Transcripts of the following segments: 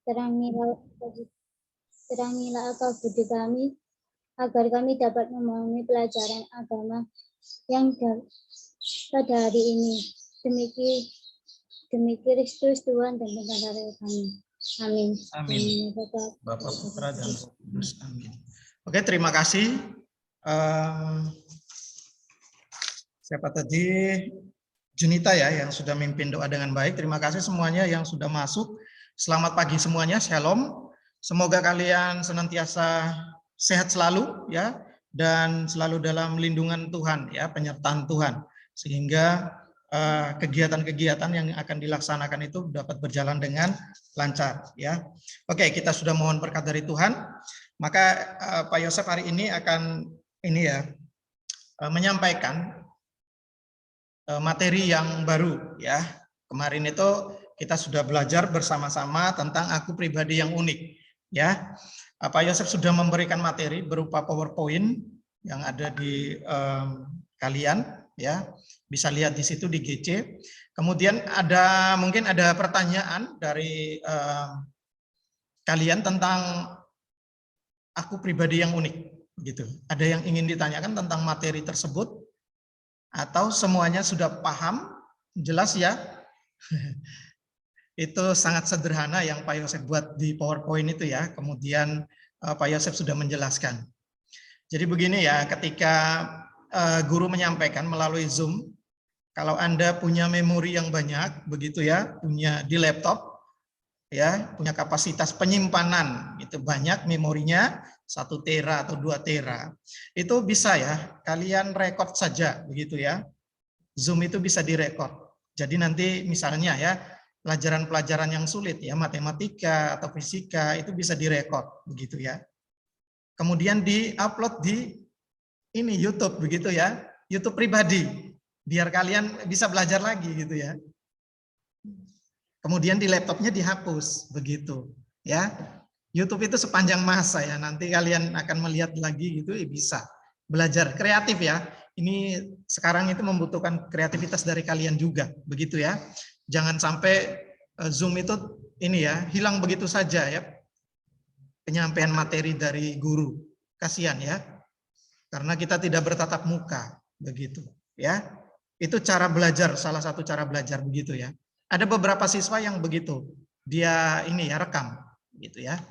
Terangilah, akal budi kami, agar kami dapat memahami pelajaran agama yang pada hari ini. Demi Kristus Tuhan dan Pengganti kami. Amin. Amin. Bapak, Putra, dan Roh Kudus. Amin. Oke, terima kasih. Siapa tadi? Junita ya yang sudah mimpin doa dengan baik. Terima kasih semuanya yang sudah masuk. Selamat pagi semuanya. Shalom. Semoga kalian senantiasa sehat selalu ya dan selalu dalam lindungan Tuhan ya, penyertaan Tuhan sehingga kegiatan-kegiatan yang akan dilaksanakan itu dapat berjalan dengan lancar ya. Oke, kita sudah mohon berkat dari Tuhan. Maka Pak Yosef hari ini akan menyampaikan materi yang baru ya. Kemarin itu kita sudah belajar bersama-sama tentang aku pribadi yang unik ya. Pak Yosef sudah memberikan materi berupa PowerPoint yang ada di kalian ya. Bisa lihat di situ di GC. Kemudian mungkin ada pertanyaan dari kalian tentang aku pribadi yang unik gitu. Ada yang ingin ditanyakan tentang materi tersebut? Atau semuanya sudah paham, jelas ya? Itu sangat sederhana yang Pak Yosef buat di PowerPoint itu ya. Kemudian Pak Yosef sudah menjelaskan. Jadi begini ya, ketika guru menyampaikan melalui Zoom, kalau Anda punya memori yang banyak, begitu ya, punya di laptop, ya, punya kapasitas penyimpanan itu banyak memorinya 1 tera atau 2 tera. Itu bisa ya, kalian rekod saja begitu ya. Zoom itu bisa direkod. Jadi nanti misalnya ya, pelajaran-pelajaran yang sulit ya, matematika atau fisika itu bisa direkod begitu ya. Kemudian di-upload di ini YouTube begitu ya, YouTube pribadi biar kalian bisa belajar lagi gitu ya. Kemudian di laptopnya dihapus begitu ya. YouTube itu sepanjang masa ya, nanti kalian akan melihat lagi gitu bisa belajar kreatif ya. Ini sekarang itu membutuhkan kreativitas dari kalian juga begitu ya. Jangan sampai Zoom itu ini ya hilang begitu saja ya. Penyampaian materi dari guru. Kasihan ya. Karena kita tidak bertatap muka begitu ya. Itu cara belajar, salah satu cara belajar begitu ya. Ada beberapa siswa yang begitu, dia ini ya rekam, gitu ya,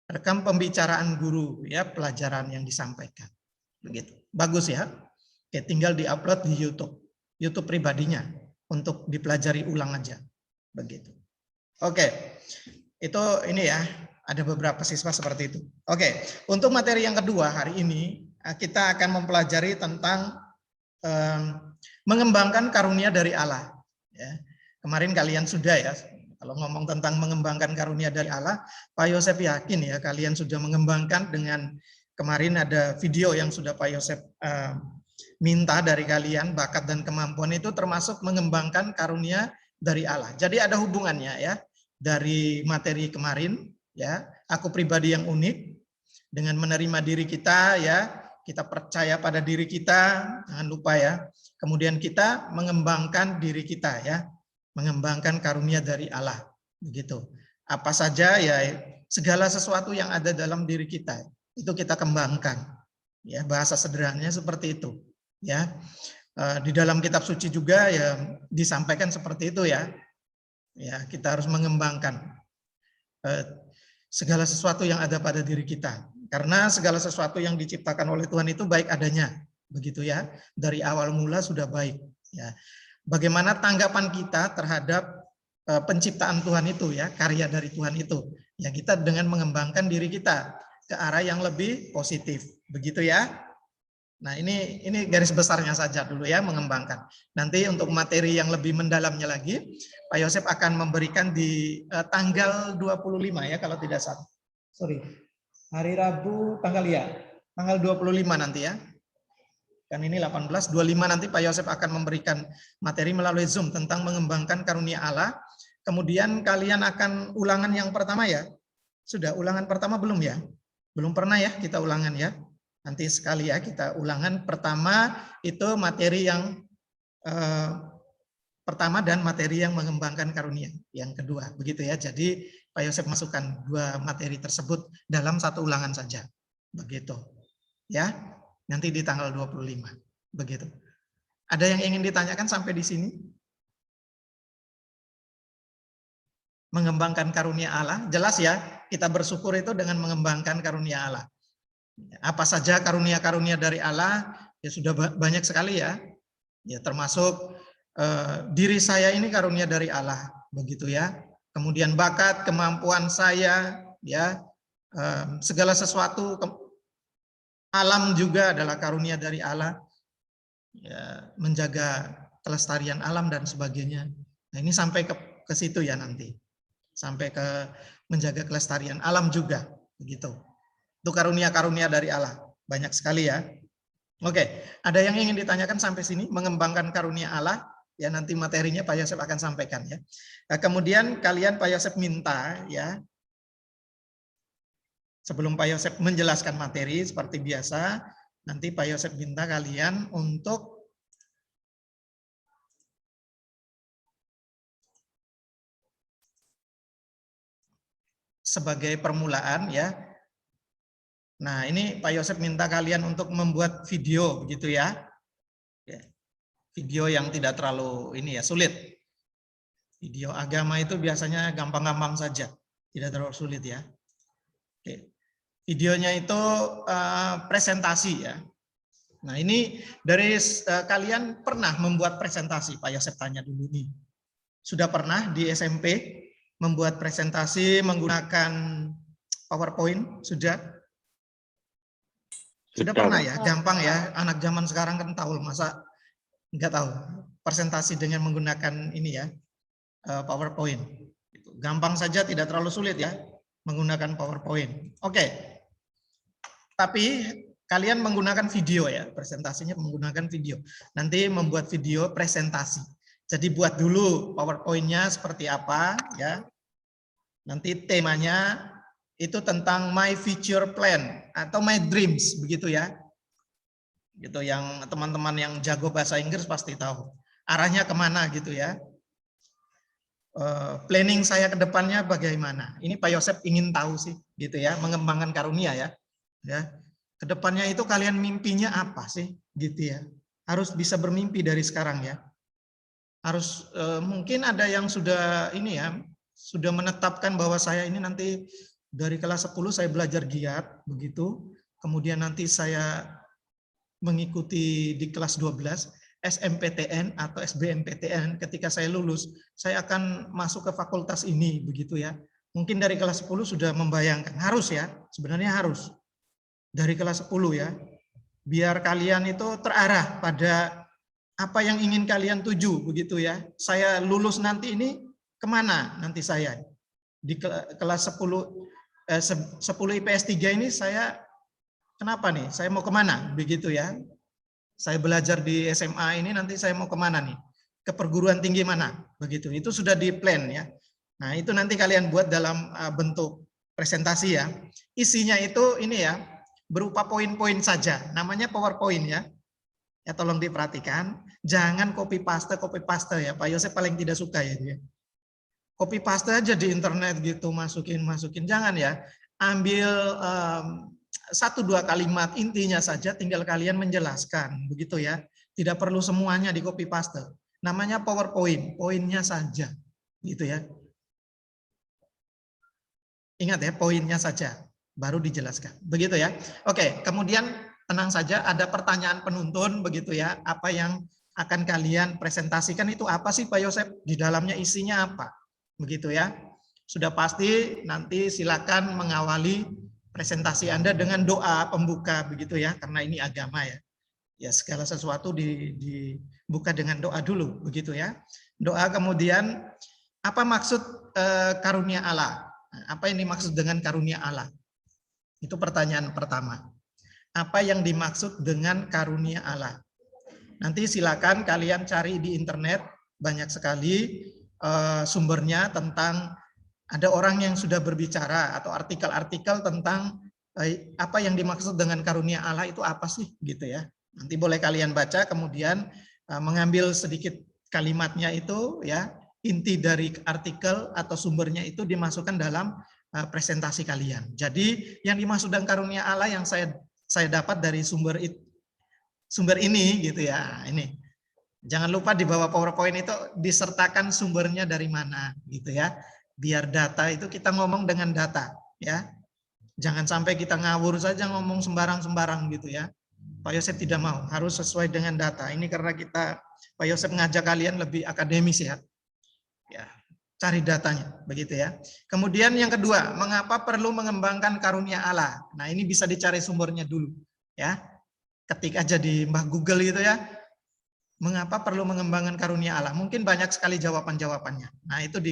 rekam pembicaraan guru ya pelajaran yang disampaikan, begitu, bagus ya. Oke, tinggal diupload di YouTube pribadinya untuk dipelajari ulang aja, begitu. Oke, itu ini ya, ada beberapa siswa seperti itu. Oke, untuk materi yang kedua hari ini kita akan mempelajari tentang mengembangkan karunia dari Allah. Ya. Kemarin kalian sudah ya, kalau ngomong tentang mengembangkan karunia dari Allah, Pak Yosef yakin ya kalian sudah mengembangkan dengan kemarin ada video yang sudah Pak Yosef minta dari kalian, bakat dan kemampuan itu termasuk mengembangkan karunia dari Allah. Jadi ada hubungannya ya dari materi kemarin ya, aku pribadi yang unik dengan menerima diri kita ya, kita percaya pada diri kita, jangan lupa ya. Kemudian kita mengembangkan diri kita ya, mengembangkan karunia dari Allah, begitu. Apa saja ya, segala sesuatu yang ada dalam diri kita itu kita kembangkan. Ya, bahasa sederhananya seperti itu. Ya, di dalam kitab suci juga ya disampaikan seperti itu ya. Ya, kita harus mengembangkan segala sesuatu yang ada pada diri kita. Karena segala sesuatu yang diciptakan oleh Tuhan itu baik adanya, begitu ya. Dari awal mula sudah baik. Ya. Bagaimana tanggapan kita terhadap penciptaan Tuhan itu ya, karya dari Tuhan itu. Ya kita dengan mengembangkan diri kita ke arah yang lebih positif, begitu ya. Nah, ini garis besarnya saja dulu ya, mengembangkan. Nanti untuk materi yang lebih mendalamnya lagi, Pak Yosef akan memberikan di tanggal 25 ya kalau tidak salah. Sorry. Hari Rabu tanggal 25 nanti ya. Kan ini 18, 25 nanti Pak Yosef akan memberikan materi melalui Zoom tentang mengembangkan karunia Allah. Kemudian kalian akan ulangan yang pertama ya. Sudah ulangan pertama belum ya? Belum pernah ya kita ulangan ya. Nanti sekali ya kita ulangan pertama itu materi yang pertama dan materi yang mengembangkan karunia yang kedua. Begitu ya. Jadi Pak Yosef masukkan 2 materi tersebut dalam 1 ulangan saja. Begitu. Ya. Nanti di tanggal 25. Begitu. Ada yang ingin ditanyakan sampai di sini? Mengembangkan karunia Allah, jelas ya, kita bersyukur itu dengan mengembangkan karunia Allah. Apa saja karunia-karunia dari Allah, ya sudah banyak sekali ya. Ya termasuk diri saya ini karunia dari Allah, begitu ya. Kemudian bakat, kemampuan saya, ya segala sesuatu, alam juga adalah karunia dari Allah. Ya, menjaga kelestarian alam dan sebagainya. Nah, ini sampai ke situ ya nanti. Sampai ke menjaga kelestarian alam juga, begitu. Itu karunia-karunia dari Allah, banyak sekali ya. Oke, ada yang ingin ditanyakan sampai sini, mengembangkan karunia Allah, ya nanti materinya Pak Yosef akan sampaikan ya. Nah, kemudian kalian Pak Yosef minta ya, sebelum Pak Yosef menjelaskan materi seperti biasa, nanti Pak Yosef minta kalian untuk sebagai permulaan ya. Nah, ini Pak Yosef minta kalian untuk membuat video begitu ya. Video yang tidak terlalu ini ya, sulit. Video agama itu biasanya gampang-gampang saja, tidak terlalu sulit ya. Oke. Videonya itu presentasi ya. Nah, ini dari kalian pernah membuat presentasi? Pak Yosef tanya dulu nih. Sudah pernah di SMP membuat presentasi menggunakan PowerPoint? Sudah pernah ya? Gampang ya, anak zaman sekarang kan tahu, masa nggak tahu presentasi dengan menggunakan ini ya, PowerPoint. Gampang saja, tidak terlalu sulit ya menggunakan PowerPoint. Oke. Tapi kalian menggunakan video ya, presentasinya menggunakan video. Nanti membuat video presentasi. Jadi buat dulu PowerPoint-nya seperti apa ya. Nanti temanya itu tentang my future plan atau my dreams begitu ya. Gitu, yang teman-teman yang jago bahasa Inggris pasti tahu. Arahnya kemana gitu ya. Planning saya ke depannya bagaimana. Ini Pak Yosef ingin tahu sih gitu ya, mengembangkan karunia ya. Ya. Kedepannya itu kalian mimpinya apa sih gitu ya. Harus bisa bermimpi dari sekarang ya. Harus mungkin ada yang sudah ini ya, sudah menetapkan bahwa saya ini nanti dari kelas 10 saya belajar giat begitu. Kemudian nanti saya mengikuti di kelas 12 SMPTN atau SBMPTN. Ketika saya lulus, saya akan masuk ke fakultas ini begitu ya. Mungkin dari kelas 10 sudah membayangkan, harus ya, sebenarnya harus. Dari kelas 10 ya. Biar kalian itu terarah pada apa yang ingin kalian tuju begitu ya. Saya lulus nanti ini kemana nanti saya? Di kelas 10 IPS 3 ini saya kenapa nih? Saya mau kemana? Begitu ya. Saya belajar di SMA ini nanti saya mau kemana nih? Ke perguruan tinggi mana? Begitu. Itu sudah di plan ya. Nah itu nanti kalian buat dalam bentuk presentasi ya. Isinya itu ini ya, berupa poin-poin saja. Namanya PowerPoint ya. Ya tolong diperhatikan, jangan copy paste ya. Pak Yosef paling tidak suka ya dia. Copy paste aja di internet gitu, masukin, jangan ya. Ambil 1-2 kalimat intinya saja, tinggal kalian menjelaskan begitu ya. Tidak perlu semuanya di copy paste. Namanya PowerPoint, poinnya saja gitu ya. Ingat ya, poinnya saja baru dijelaskan. Begitu ya. Oke, kemudian tenang saja, ada pertanyaan penuntun begitu ya. Apa yang akan kalian presentasikan itu apa sih Pak Yosef? Di dalamnya isinya apa? Begitu ya. Sudah pasti nanti silakan mengawali presentasi Anda dengan doa pembuka begitu ya, karena ini agama ya. Ya segala sesuatu dibuka dengan doa dulu begitu ya. Doa, kemudian apa maksud karunia Allah? Apa yang dimaksud dengan karunia Allah? Itu pertanyaan pertama. Apa yang dimaksud dengan karunia Allah? Nanti silakan kalian cari di internet, banyak sekali sumbernya tentang, ada orang yang sudah berbicara atau artikel-artikel tentang apa yang dimaksud dengan karunia Allah itu apa sih gitu ya. Nanti boleh kalian baca, kemudian mengambil sedikit kalimatnya itu ya, inti dari artikel atau sumbernya itu dimasukkan dalam presentasi kalian. Jadi yang dimaksud dengan karunia Allah yang saya dapat dari sumber ini gitu ya. Ini jangan lupa di bawah PowerPoint itu disertakan sumbernya dari mana gitu ya. Biar data itu kita ngomong dengan data ya. Jangan sampai kita ngawur saja ngomong sembarang-sembarang gitu ya. Pak Yosef tidak mau, harus sesuai dengan data. Ini karena Pak Yosef ngajak kalian lebih akademis ya. Ya, cari datanya begitu ya. Kemudian yang kedua, mengapa perlu mengembangkan karunia Allah? Nah, ini bisa dicari sumbernya dulu ya. Ketik aja di Mbah Google gitu ya. Mengapa perlu mengembangkan karunia Allah? Mungkin banyak sekali jawaban-jawabannya. Nah, itu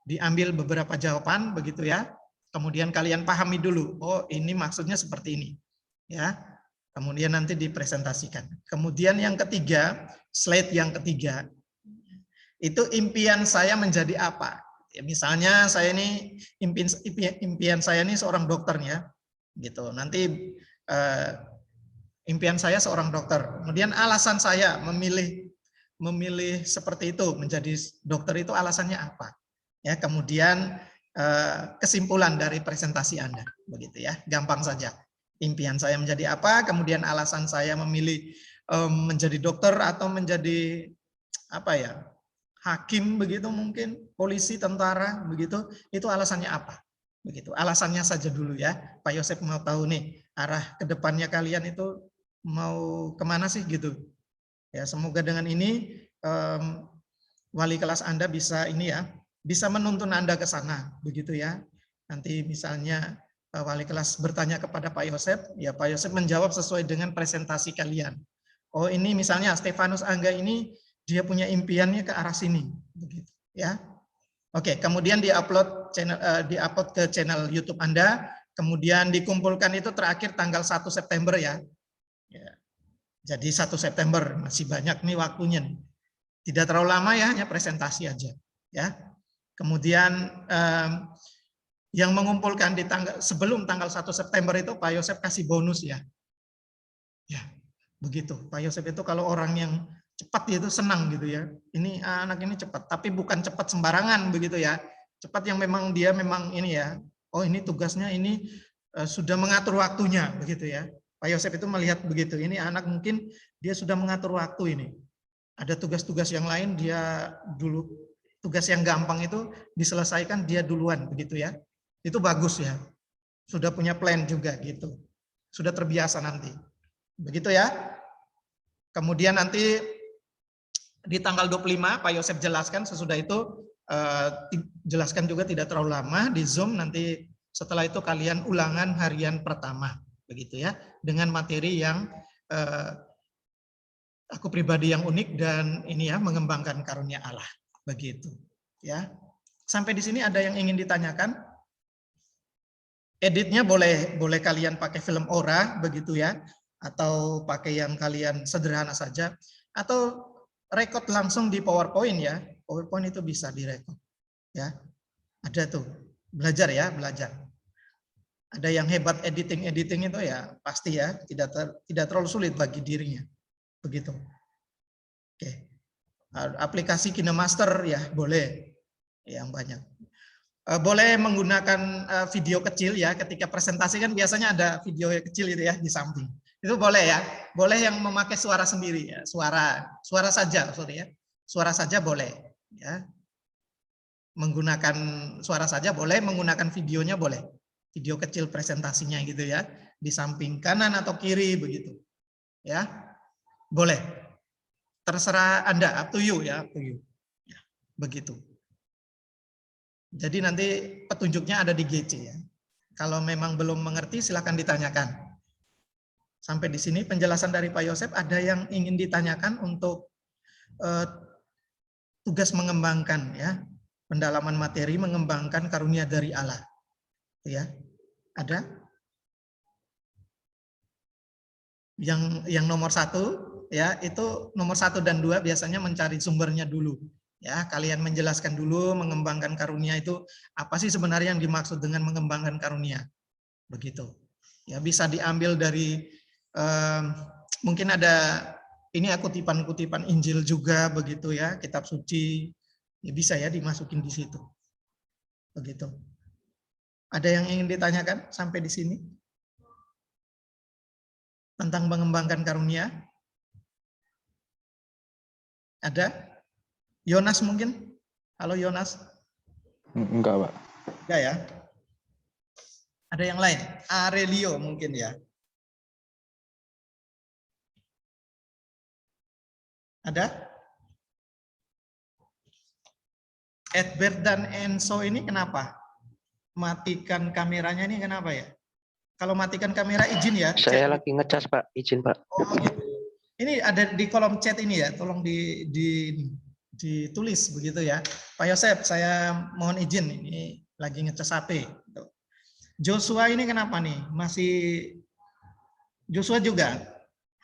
diambil beberapa jawaban begitu ya. Kemudian kalian pahami dulu, oh ini maksudnya seperti ini. Ya. Kemudian nanti dipresentasikan. Kemudian yang ketiga, slide yang ketiga. Itu impian saya menjadi apa? Ya, misalnya saya ini impian saya ini seorang dokter ya. Gitu. Nanti impian saya seorang dokter. Kemudian alasan saya memilih seperti itu menjadi dokter itu alasannya apa? Ya, kemudian kesimpulan dari presentasi Anda, begitu ya, gampang saja. Impian saya menjadi apa, kemudian alasan saya memilih menjadi dokter atau menjadi apa ya, hakim begitu mungkin, polisi, tentara begitu, itu alasannya apa? Begitu, alasannya saja dulu ya. Pak Yosef mau tahu nih arah kedepannya kalian itu mau kemana sih gitu. Ya, semoga dengan ini wali kelas Anda bisa ini ya, bisa menuntun Anda ke sana, begitu ya. Nanti misalnya wali kelas bertanya kepada Pak Yosef, ya Pak Yosef menjawab sesuai dengan presentasi kalian. Oh ini misalnya Stefanus Angga ini dia punya impiannya ke arah sini, begitu ya. Oke, kemudian diupload ke channel YouTube Anda, kemudian dikumpulkan itu terakhir tanggal 1 September ya. Jadi 1 September masih banyak nih waktunya nih. Tidak terlalu lama ya, hanya presentasi aja ya. Kemudian yang mengumpulkan di sebelum tanggal 1 September itu Pak Yosef kasih bonus ya. Ya, begitu. Pak Yosef itu kalau orang yang cepat itu senang gitu ya. Ini anak ini cepat, tapi bukan cepat sembarangan begitu ya. Cepat yang memang dia memang ini ya. Oh, ini tugasnya ini sudah mengatur waktunya begitu ya. Pak Yosef itu melihat begitu. Ini anak mungkin dia sudah mengatur waktu ini. Ada tugas-tugas yang lain dia dulu, tugas yang gampang itu diselesaikan dia duluan begitu ya. Itu bagus ya. Sudah punya plan juga gitu. Sudah terbiasa nanti. Begitu ya. Kemudian nanti di tanggal 25 Pak Yosef jelaskan, sesudah itu jelaskan juga tidak terlalu lama di Zoom, nanti setelah itu kalian ulangan harian pertama begitu ya, dengan materi yang aku pribadi yang unik dan ini ya, mengembangkan karunia Allah begitu ya. Sampai di sini ada yang ingin ditanyakan? Editnya boleh kalian pakai film Aura begitu ya, atau pakai yang kalian sederhana saja, atau record langsung di PowerPoint ya. PowerPoint itu bisa direkod ya. Ada tuh, belajar ya, belajar. Ada yang hebat editing itu ya pasti ya, tidak terlalu sulit bagi dirinya. Begitu. Oke. Aplikasi KineMaster ya boleh, yang banyak. Boleh menggunakan video kecil ya, ketika presentasi kan biasanya ada video kecil itu ya di samping. Itu boleh ya, boleh yang memakai suara sendiri ya, suara saja, sorry ya, suara saja boleh ya. Menggunakan suara saja boleh, menggunakan videonya boleh, video kecil presentasinya gitu ya, di samping kanan atau kiri begitu, ya, boleh, terserah Anda, up to you ya, up to you, ya, begitu. Jadi nanti petunjuknya ada di GC ya. Kalau memang belum mengerti silakan ditanyakan. Sampai di sini penjelasan dari Pak Yosef. Ada yang ingin ditanyakan untuk tugas mengembangkan ya, pendalaman materi mengembangkan karunia dari Allah. Ya, ada? Yang nomor 1 ya, itu nomor 1 dan 2 biasanya mencari sumbernya dulu. Ya, kalian menjelaskan dulu mengembangkan karunia itu apa sih sebenarnya yang dimaksud dengan mengembangkan karunia. Begitu. Ya, bisa diambil dari mungkin ada ini kutipan-kutipan Injil juga begitu ya, kitab suci Ya bisa ya dimasukin di situ. Begitu. Ada yang ingin ditanyakan sampai di sini? Tentang mengembangkan karunia? Ada? Yonas mungkin? Halo Yonas? Enggak, Pak. Enggak ya? Ada yang lain? Aurelio mungkin ya? Ada? Edbert dan Enzo ini kenapa? Matikan kameranya ini kenapa ya? Kalau matikan kamera izin ya. Saya lagi ngecas, Pak. Izin, Pak. Oh gitu. Ini ada di kolom chat ini ya, tolong ditulis begitu ya. Pak Yosep, saya mohon izin ini lagi ngecas HP. Joshua ini kenapa nih? Masih Joshua juga.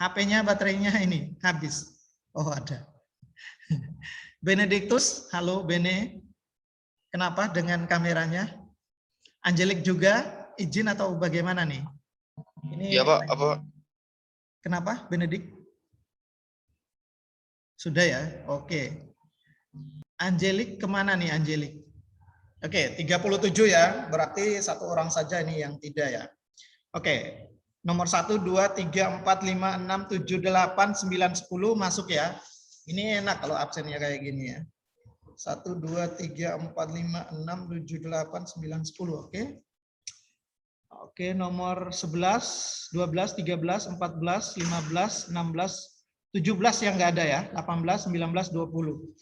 HP-nya baterainya ini habis. Oh ada. Benedictus, halo Bene. Kenapa dengan kameranya? Angelic juga izin atau bagaimana nih? Ini ya Pak, apa? Kenapa Benedict? Sudah ya? Oke. Angelic kemana nih Angelic? Oke, 37 ya. Berarti satu orang saja ini yang tidak ya. Oke. Nomor 1, 2, 3, 4, 5, 6, 7, 8, 9, 10 masuk ya. Ini enak kalau absennya kayak gini ya. 1, 2, 3, 4, 5, 6, 7, 8, 9, 10. Oke. Oke, nomor 11, 12, 13, 14, 15, 16, 17 yang nggak ada ya. 18, 19, 20.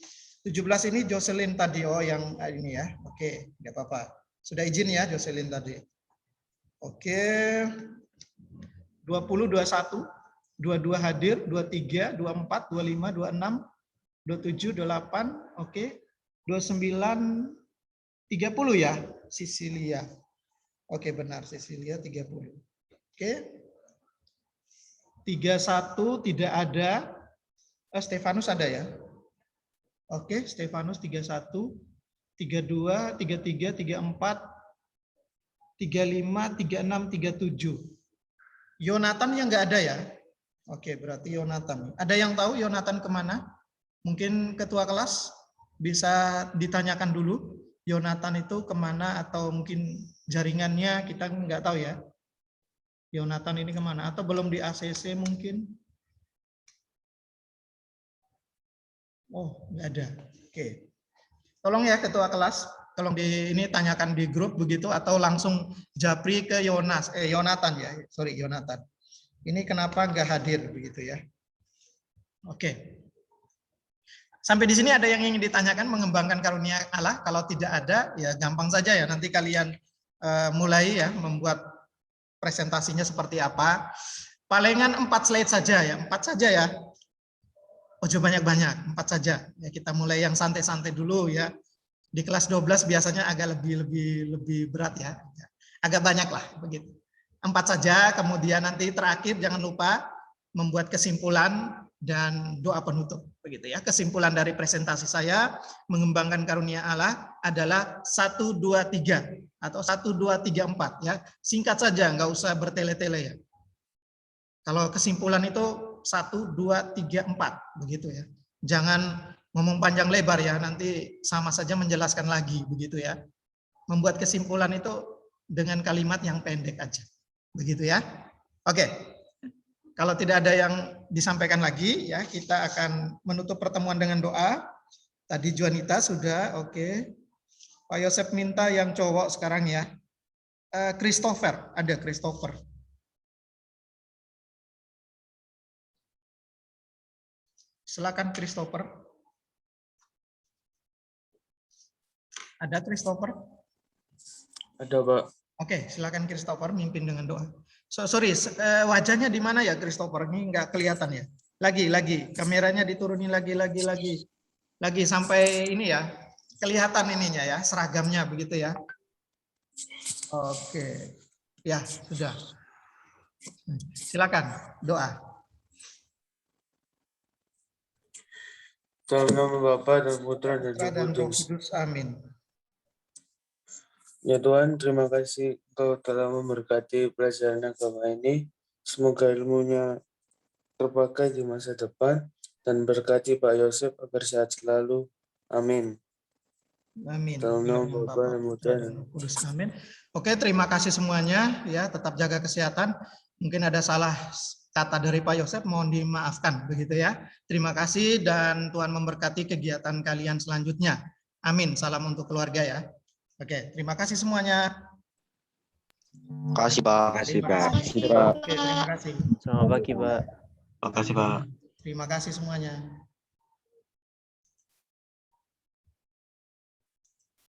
17 ini Jocelyn tadi, oh yang ini ya. Oke, nggak apa-apa. Sudah izin ya Jocelyn tadi. Oke. 20, 21, 22 hadir, 23, 24, 25, 26, 27, 28, oke. 29, 30 ya, Sisilia. Oke, benar, Sisilia 30. Oke. 31 tidak ada. Stefanus ada ya? Oke, Stefanus 31, 32, 33, 34, 35, 36, 37. Yonatan yang nggak ada ya? Oke, berarti Yonatan. Ada yang tahu Yonatan kemana? Mungkin ketua kelas bisa ditanyakan dulu. Yonatan itu kemana atau mungkin jaringannya kita nggak tahu ya. Yonatan ini kemana? Atau belum di ACC mungkin? Oh, nggak ada. Oke. Tolong ya ketua kelas, tolong ini tanyakan di grup begitu atau langsung japri ke Yonatan ya. Sorry, Yonatan. Ini kenapa nggak hadir begitu ya? Oke. Sampai di sini ada yang ingin ditanyakan mengembangkan karunia Allah? Kalau tidak ada, ya gampang saja ya. Nanti kalian mulai ya membuat presentasinya seperti apa. Palingan 4 slide saja ya, 4 saja ya. Ojo banyak-banyak, 4 saja. Ya kita mulai yang santai-santai dulu ya. Di kelas 12 biasanya agak lebih berat ya. Agak banyak lah begitu. 4 saja, kemudian nanti terakhir jangan lupa membuat kesimpulan dan doa penutup begitu ya. Kesimpulan dari presentasi saya mengembangkan karunia Allah adalah 1 2 3 atau 1 2 3 4 ya. Singkat saja, nggak usah bertele-tele ya. Kalau kesimpulan itu 1 2 3 4 begitu ya. Jangan ngomong panjang lebar ya, nanti sama saja menjelaskan lagi begitu ya. Membuat kesimpulan itu dengan kalimat yang pendek aja. Begitu ya. Oke. Kalau tidak ada yang disampaikan lagi ya, kita akan menutup pertemuan dengan doa. Tadi Juanita sudah, oke. Pak Yosep minta yang cowok sekarang ya. Christopher, ada Christopher. Silakan Christopher. Ada Christopher? Ada, Pak. Oke, silakan Christopher mimpin dengan doa. Sorry, wajahnya di mana ya Christopher? Ini nggak kelihatan ya. Lagi, kameranya diturunin lagi sampai ini ya, kelihatan ininya ya, seragamnya begitu ya. Oke, ya sudah. Silakan doa. Dalam nama Bapa dan Putra dan Roh Kudus. Kudus, amin. Ya Tuhan, terima kasih Engkau telah memberkati pelajaran agama ini. Semoga ilmunya terpakai di masa depan dan berkati Pak Yosep agar sehat selalu. Amin. Amin. Dalam nama Bapa dan Putra dan Roh Kudus. Amin. Oke, terima kasih semuanya ya, tetap jaga kesehatan. Mungkin ada salah kata dari Pak Yosef, mohon dimaafkan begitu ya. Terima kasih dan Tuhan memberkati kegiatan kalian selanjutnya. Amin. Salam untuk keluarga ya. Oke, terima kasih semuanya. Terima kasih, Pak. Terima kasih, Pak. Oke, terima kasih. Selamat pagi, Pak. Terima kasih, Pak. Terima kasih semuanya.